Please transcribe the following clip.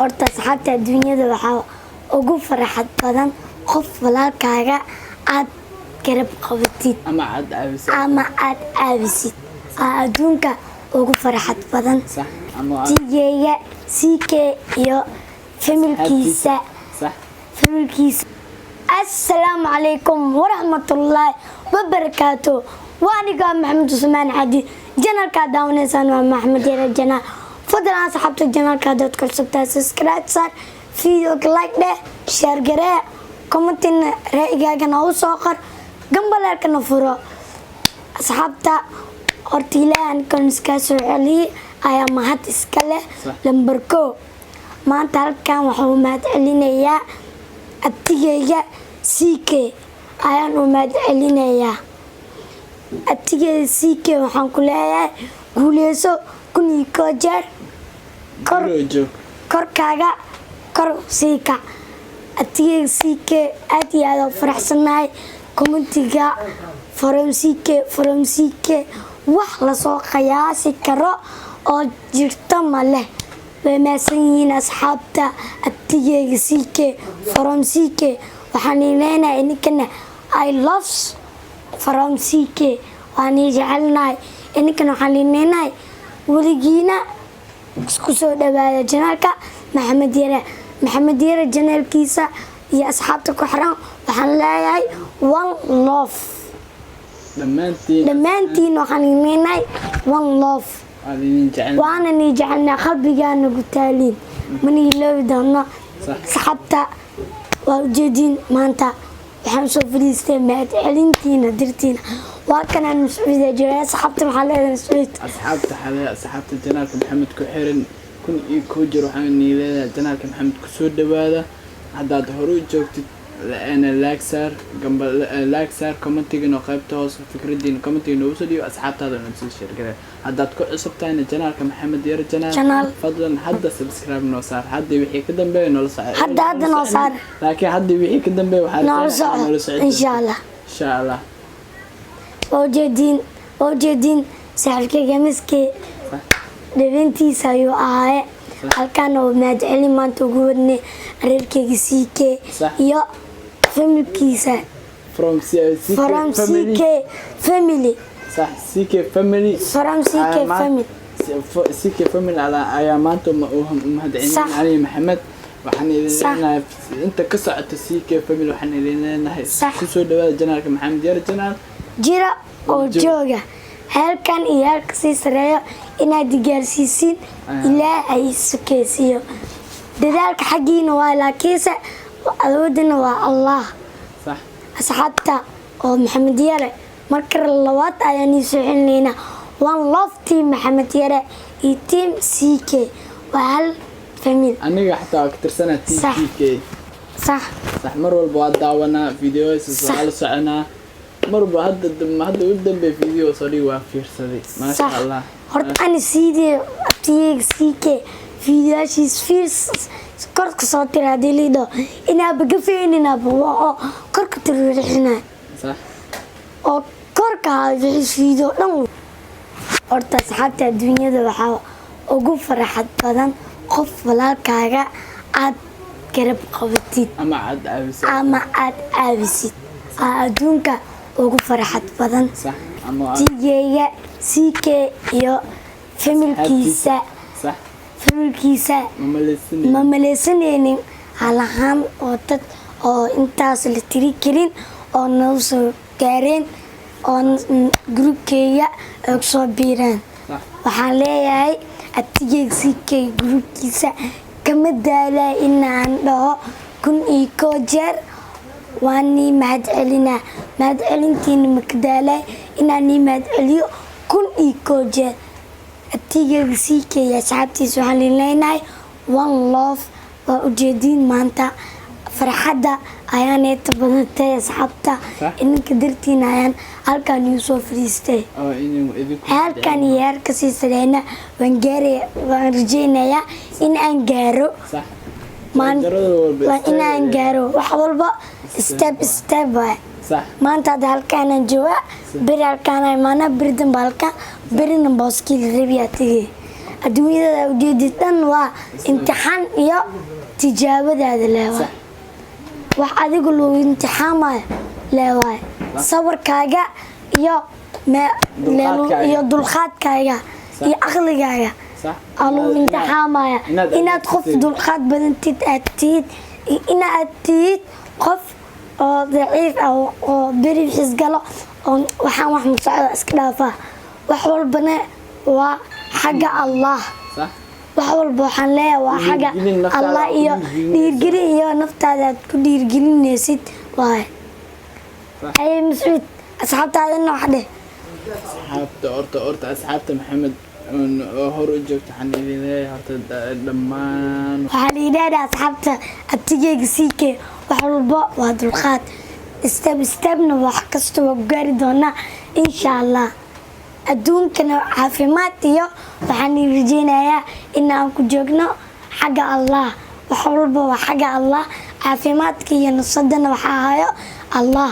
horta asxaabta adduunyada waxaa ugu farxad badan qof walaalkaaga aad garab qabatid ama aad caawisid adduunka ugu farxad badan صح ama tigeeya CK iyo familkiisa السلام عليكم ورحمة الله وبركاته وأنا محمد عثمان عدي جنال كاداون إنسان محمد يا جنال فضل أنا صاحبت الجنال كادوت كل سبتة سبسكرايب صار فيديو لايك ده شير جرا كومنتين رأيك أنا وصاخر جنب لك نفورة صاحبتا أرتيلا أن كن سكاسو علي أيام ما هات إسكاله لمبركو ما تعرف كم حومات علينا يا أبتيجي CK ayaan u mahad celinayaa atigeeda CK waxaan ku leeyahay guuleyso kun iyo jeer korkaaga kor siika atigeeda CK aad iyo aad u faraxsanahay commentiga from CK wax la soo qiyaasi karo oo jirto ma leh way maasan yihiin asxaabta atigeeda CK from CK waxaan leenahay inkana I love from CK waan jecelnahay inkana waxaan leenahay waligiina isku soo dhawaada janaalka maxamed yare janaalkiisa iyo asxaabta ku xiran waxaan leeyahay one love dhammaantiin waxaan leenahay one love waana jecelnahay qalbigaana gutaaliin mana iloobi doono asxaabta وجدين مانتا وحمسوا فلسطين مات علنتينا درتينا وكان المسؤولية جاية صحبت محلها المسؤولية صحبت جنالك محمد كحيرن كن يكوجر وحني جنالك محمد كسود هذا هذا ظهروا جوكت أنا لاكسر جنب لاكسر كومنتيجي نقابته فكرة دين كومنتيجي نوصلي وأصحاب هذا نفس الشركة هذا تكون أصبتين جنالك محمد يا جنال فضلا حد سبسكرايب نوصار حد يبيح كده بيه نوصار حد نوصار لكن حد يبيح كده بيه وحد نوصار إن شاء الله إن شاء الله وجدين سعرك جمسكي دبنتي سايو آه halkaan maad celin maanta ugu wadnay reerkeyga CK iyo familkiisa from CK family صح CK family from CK family CK family ayaa maanta mahad celin علي محمد waxaan ileenahay inta ka socota CK family waxaan ileenahay ku soo dhawaada janaalka maxamed yar janaal jira oo jooga halkan iyo halka sii sareeyo inaad digaarsiisin ilaahay sukeysiyo dadaalka xaqiina waa laakiinse awoodina waa Allah صح asxaabta oo maxamed yare marka labaad ayaan soo celinayna one love team maxamed yare iyo team CK waa hal family aniga xataa ka tirsanaa CK صح mar walba waa daawanaa videos soo soconaa مربى هذا قدام بفيديو صدي وافيرسدي ما شاء الله هرت أنا سيدي أبتيك CK فيديو شيء فيرس كرك صوتي هذه اللي ده إنا بقفين إنا بوا كرك تروحنا صح أو كرك هذا الفيديو نو هرت أصحاب الدنيا ده بحاول أقول فرحت بدن قف ولا كاجا عاد كرب قبتي أما عاد عابسيد أدونك ugu farxad badan tigeeya CK iyo familkiisa ma maleysanaynin halahaan oo dad oo intaas la tiri karin oo noo soo gaareen oo groupkeeya ay soo biiraan waxaan leeyahay atigeega CK groupkiisa kama daalay inaan dhaho kun iyo jeer واني مهد علينا مهد علينتين مكدالة إنني مهد عليو كن إيكوجة التيجي CK يا صاحبتي سبحان الله one love وأجدين مانتا فرحة أيان تبنتي يا صاحبتا إنك قدرتين أيان هل كان يوسف فريستي هل كان ياركسي سلينا وانجاري وانرجينا يا إن أنجارو وإن أنجارو وحولبا step صح ما أنت هالكان جوا بري هالكان أنا بردن بالكان برينا باسكيل ربيعتي adduunyada ujeedid dhan waa imtixaan iyo tijaabadaada leewaay wax adigu lagu imtixaamayo leewaay sabarkaaga iyo dulqaadkaaga iyo aqligaaga lagu imtixaamaya inaad qof dulqaad badantid aad tihid inaad tihid qof oo daciif ah oo beri xisgalo oo waxaan wax musocda iska dhaafaa wax walbana waa xagga Allah wax walba waxaan leeyahay waa xagga Allah iyo dhiirgelin iyo naftaada aad ku dhiirgelinaysid waay ay Mascuud asxaabtaada wax dheh horta asxaabta Maxamed oo hor u joogto waxaan idin leeyahay horta dhammaan waxaan idin asxaabta abtigeyga siikay wax walba waa dulqaad step-na wax kasta waa gaari doonaa insha Allah adduunkana caafimaad iyo waxaan rajeynayaa inaan ku joogno xagga Allah wax walba waa xagga Allah caafimaadka iyo nafsadana waxa hayo Allah